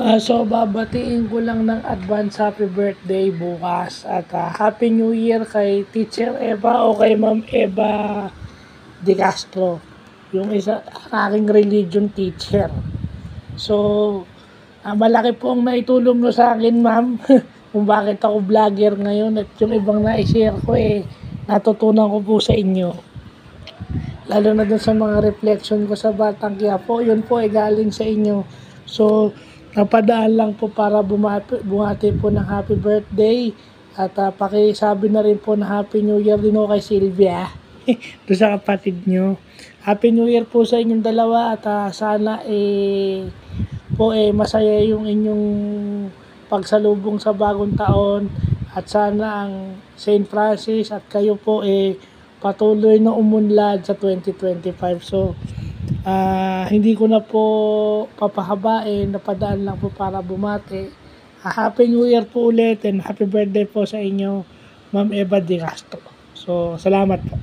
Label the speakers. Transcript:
Speaker 1: So babatiin ko lang ng advance happy birthday bukas at happy new year kay Teacher Eva o kay Ma'am Eva De Castro, yung isa ang aking religion teacher. So malaki po ang naitulong nyo sa akin, ma'am. Kung bakit ako vlogger ngayon at yung ibang na-share ko natutunan ko po sa inyo. Lalo na dun sa mga reflection ko sa Batang Quiapo, yun po galing sa inyo. So napadaan lang po para bumati po ng happy birthday at pakisabi na rin po na happy new year din po kay Sylvia. Doon sa kapatid nyo. Happy new year po sa inyong dalawa at sana masaya yung inyong pagsalubong sa bagong taon at sana ang St. Francis at kayo po patuloy na umunlad sa 2025. So hindi ko na po papahabain, napadaan lang po para bumati. Happy New Year po ulit and happy birthday po sa inyo, Ma'am Eva De Castro. So salamat po.